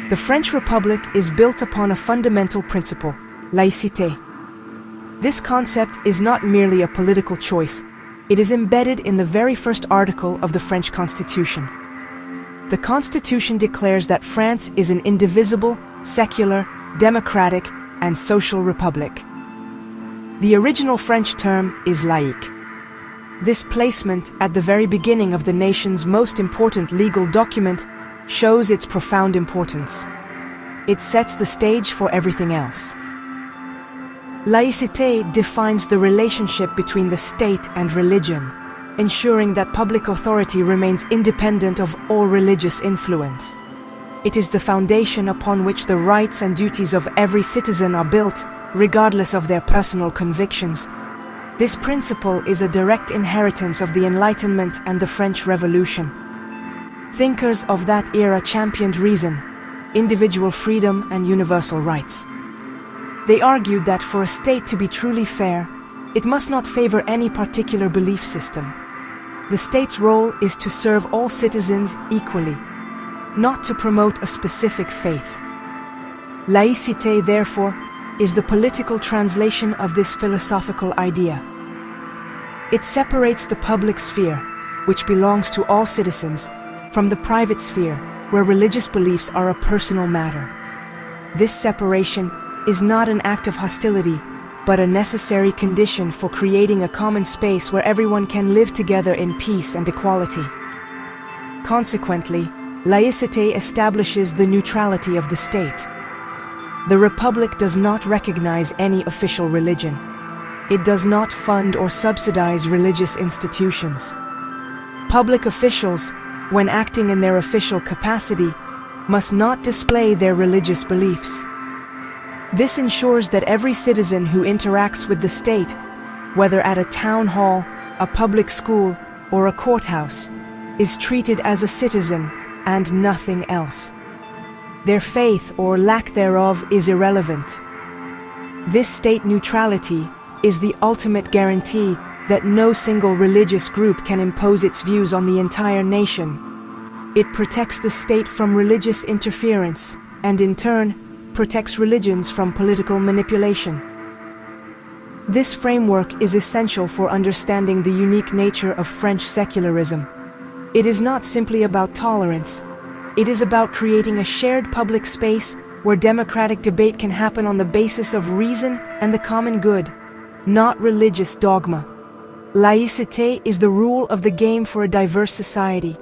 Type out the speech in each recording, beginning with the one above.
The French Republic is built upon a fundamental principle, laïcité. This concept is not merely a political choice, it is embedded in the very first article of the French Constitution. The Constitution declares that France is an indivisible, secular, democratic, and social republic. The original French term is laïque. This placement at the very beginning of the nation's most important legal document shows its profound importance. It sets the stage for everything else. Laïcité defines the relationship between the state and religion, ensuring that public authority remains independent of all religious influence. It is the foundation upon which the rights and duties of every citizen are built, regardless of their personal convictions. This principle is a direct inheritance of the Enlightenment and the French Revolution. Thinkers of that era championed reason, individual freedom, and universal rights. They argued that for a state to be truly fair, it must not favor any particular belief system. The state's role is to serve all citizens equally, not to promote a specific faith. Laïcité, therefore, is the political translation of this philosophical idea. It separates the public sphere, which belongs to all citizens, from the private sphere, where religious beliefs are a personal matter. This separation is not an act of hostility, but a necessary condition for creating a common space where everyone can live together in peace and equality. Consequently, laïcité establishes the neutrality of the state. The Republic does not recognize any official religion. It does not fund or subsidize religious institutions. Public officials, when acting in their official capacity, must not display their religious beliefs. This ensures that every citizen who interacts with the state, whether at a town hall, a public school, or a courthouse, is treated as a citizen and nothing else. Their faith or lack thereof is irrelevant. This state neutrality is the ultimate guarantee that no single religious group can impose its views on the entire nation. It protects the state from religious interference and, in turn, protects religions from political manipulation. This framework is essential for understanding the unique nature of French secularism. It is not simply about tolerance. It is about creating a shared public space where democratic debate can happen on the basis of reason and the common good, not religious dogma. Laïcité is the rule of the game for a diverse society.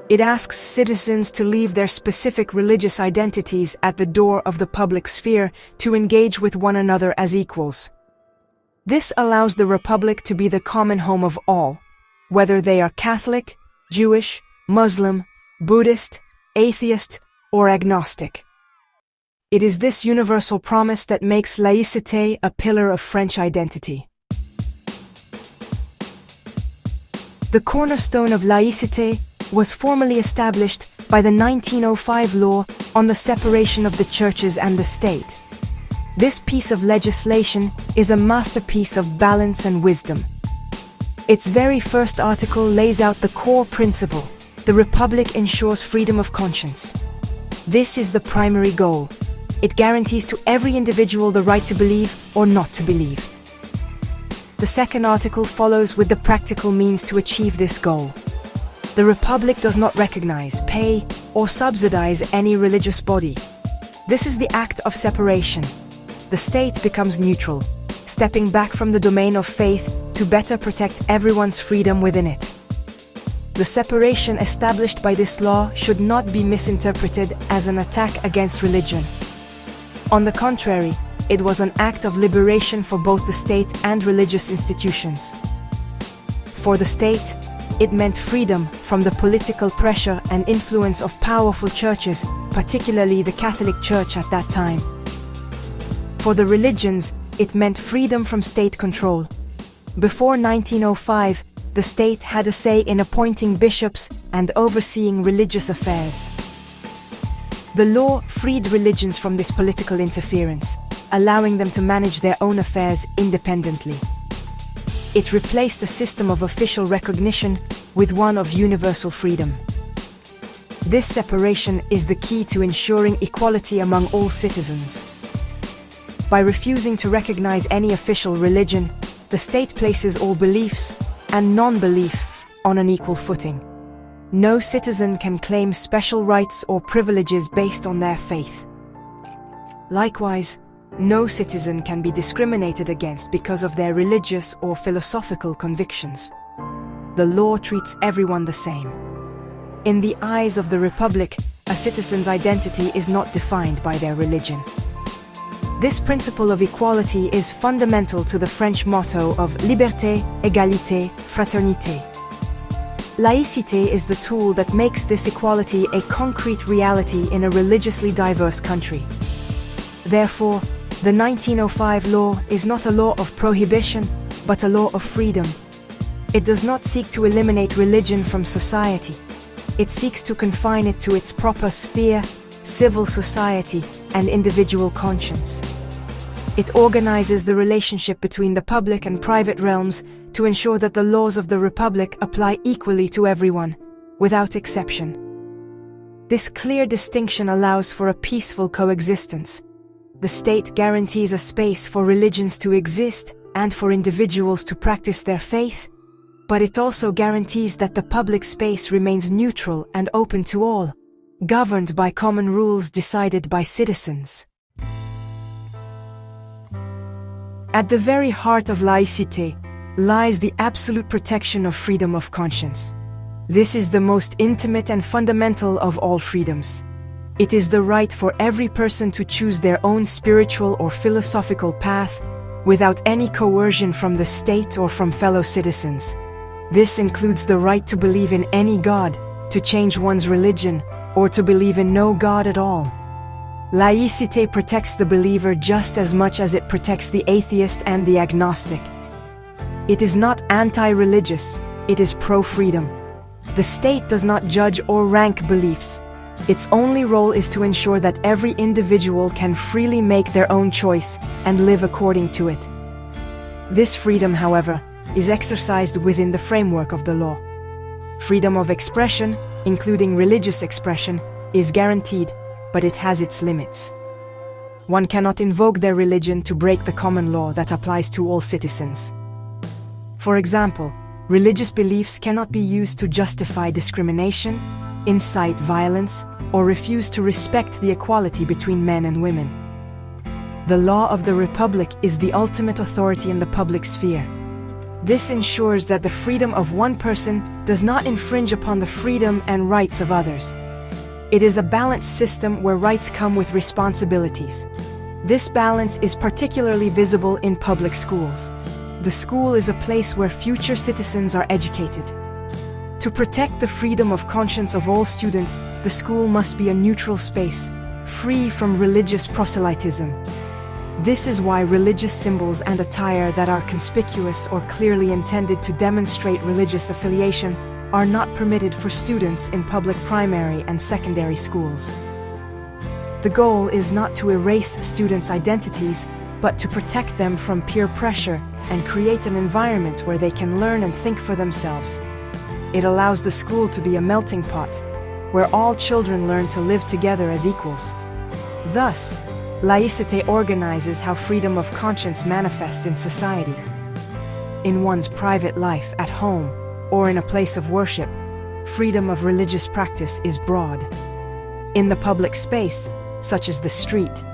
It asks citizens to leave their specific religious identities at the door of the public sphere to engage with one another as equals. This allows the Republic to be the common home of all, whether they are Catholic, Jewish, Muslim, Buddhist, atheist, or agnostic. It is this universal promise that makes laïcité a pillar of French identity. The cornerstone of laïcité was formally established by the 1905 law on the separation of the churches and the state. This piece of legislation is a masterpiece of balance and wisdom. Its very first article lays out the core principle: the Republic ensures freedom of conscience. This is the primary goal. It guarantees to every individual the right to believe or not to believe. The second article follows with the practical means to achieve this goal. The Republic does not recognize, pay, or subsidize any religious body. This is the act of separation. The state becomes neutral, stepping back from the domain of faith to better protect everyone's freedom within it. The separation established by this law should not be misinterpreted as an attack against religion. On the contrary, it was an act of liberation for both the state and religious institutions. For the state, it meant freedom from the political pressure and influence of powerful churches, particularly the Catholic Church at that time. For the religions, it meant freedom from state control. Before 1905, the state had a say in appointing bishops and overseeing religious affairs. The law freed religions from this political interference, allowing them to manage their own affairs independently. It replaced a system of official recognition with one of universal freedom. This separation is the key to ensuring equality among all citizens. By refusing to recognize any official religion, the state places all beliefs and non-belief on an equal footing. No citizen can claim special rights or privileges based on their faith. Likewise, no citizen can be discriminated against because of their religious or philosophical convictions. The law treats everyone the same. In the eyes of the Republic, a citizen's identity is not defined by their religion. This principle of equality is fundamental to the French motto of liberté, égalité, fraternité. Laïcité is the tool that makes this equality a concrete reality in a religiously diverse country. Therefore, the 1905 law is not a law of prohibition, but a law of freedom. It does not seek to eliminate religion from society. It seeks to confine it to its proper sphere, civil society, and individual conscience. It organizes the relationship between the public and private realms to ensure that the laws of the Republic apply equally to everyone, without exception. This clear distinction allows for a peaceful coexistence. The state guarantees a space for religions to exist and for individuals to practice their faith, but it also guarantees that the public space remains neutral and open to all, governed by common rules decided by citizens. At the very heart of laïcité lies the absolute protection of freedom of conscience. This is the most intimate and fundamental of all freedoms. It is the right for every person to choose their own spiritual or philosophical path without any coercion from the state or from fellow citizens. This includes the right to believe in any God, to change one's religion, or to believe in no God at all. Laïcité protects the believer just as much as it protects the atheist and the agnostic. It is not anti-religious, it is pro-freedom. The state does not judge or rank beliefs. Its only role is to ensure that every individual can freely make their own choice and live according to it. This freedom, however, is exercised within the framework of the law. Freedom of expression, including religious expression, is guaranteed, but it has its limits. One cannot invoke their religion to break the common law that applies to all citizens. For example, religious beliefs cannot be used to justify discrimination, incite violence, or refuse to respect the equality between men and women. The law of the Republic is the ultimate authority in the public sphere. This ensures that the freedom of one person does not infringe upon the freedom and rights of others. It is a balanced system where rights come with responsibilities. This balance is particularly visible in public schools. The school is a place where future citizens are educated. To protect the freedom of conscience of all students, the school must be a neutral space, free from religious proselytism. This is why religious symbols and attire that are conspicuous or clearly intended to demonstrate religious affiliation are not permitted for students in public primary and secondary schools. The goal is not to erase students' identities, but to protect them from peer pressure and create an environment where they can learn and think for themselves. It allows the school to be a melting pot, where all children learn to live together as equals. Thus, laïcité organizes how freedom of conscience manifests in society. In one's private life, at home, or in a place of worship, freedom of religious practice is broad. In the public space, such as the street,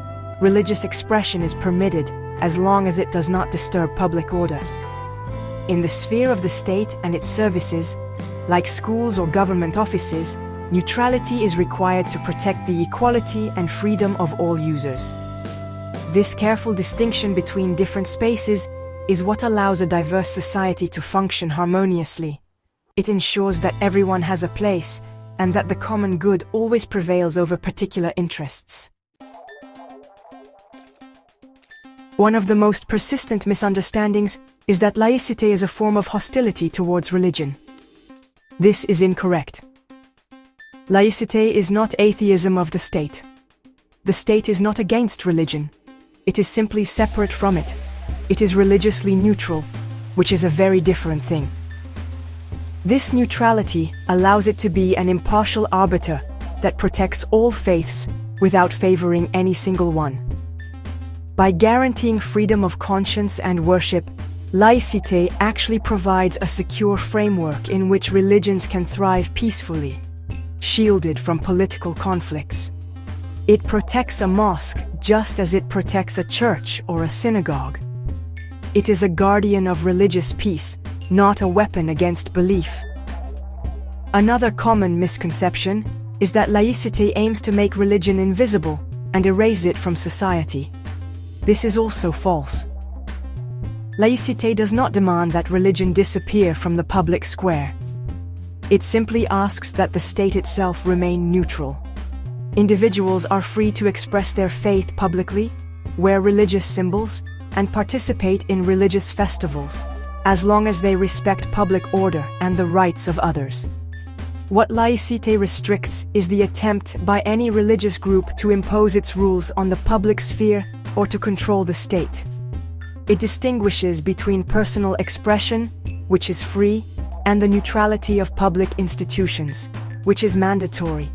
religious expression is permitted as long as it does not disturb public order. In the sphere of the state and its services, like schools or government offices, neutrality is required to protect the equality and freedom of all users. This careful distinction between different spaces is what allows a diverse society to function harmoniously. It ensures that everyone has a place and that the common good always prevails over particular interests. One of the most persistent misunderstandings is that laïcité is a form of hostility towards religion. This is incorrect. Laïcité is not atheism of the state. The state is not against religion. It is simply separate from it. It is religiously neutral, which is a very different thing. This neutrality allows it to be an impartial arbiter that protects all faiths without favoring any single one. By guaranteeing freedom of conscience and worship, Laïcité actually provides a secure framework in which religions can thrive peacefully, shielded from political conflicts. It protects a mosque just as it protects a church or a synagogue. It is a guardian of religious peace, not a weapon against belief. Another common misconception is that laïcité aims to make religion invisible and erase it from society. This is also false. Laïcité does not demand that religion disappear from the public square. It simply asks that the state itself remain neutral. Individuals are free to express their faith publicly, wear religious symbols, and participate in religious festivals, as long as they respect public order and the rights of others. What laïcité restricts is the attempt by any religious group to impose its rules on the public sphere or to control the state. It distinguishes between personal expression, which is free, and the neutrality of public institutions, which is mandatory.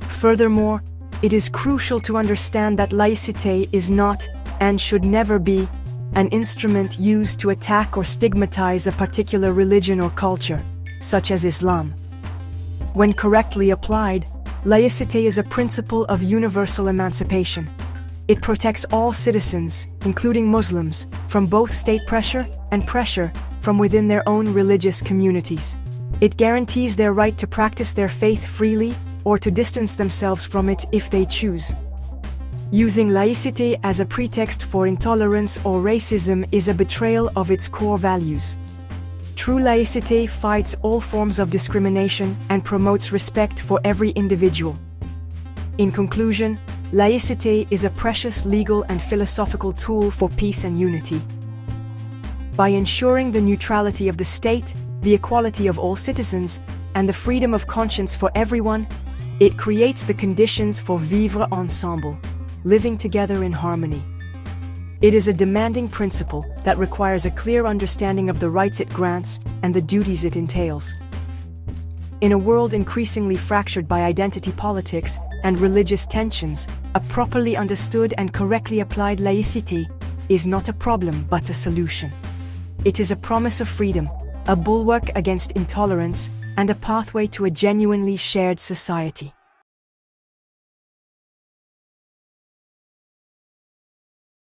Furthermore, it is crucial to understand that laïcité is not, and should never be, an instrument used to attack or stigmatize a particular religion or culture, such as Islam. When correctly applied, laïcité is a principle of universal emancipation. It protects all citizens, including Muslims, from both state pressure and pressure from within their own religious communities. It guarantees their right to practice their faith freely or to distance themselves from it if they choose. Using laïcité as a pretext for intolerance or racism is a betrayal of its core values. True laïcité fights all forms of discrimination and promotes respect for every individual. In conclusion, laïcité is a precious legal and philosophical tool for peace and unity. By ensuring the neutrality of the state, the equality of all citizens, and the freedom of conscience for everyone, it creates the conditions for vivre ensemble, living together in harmony. It is a demanding principle that requires a clear understanding of the rights it grants and the duties it entails. In a world increasingly fractured by identity politics and religious tensions, a properly understood and correctly applied laïcité is not a problem but a solution. It is a promise of freedom, a bulwark against intolerance, and a pathway to a genuinely shared society.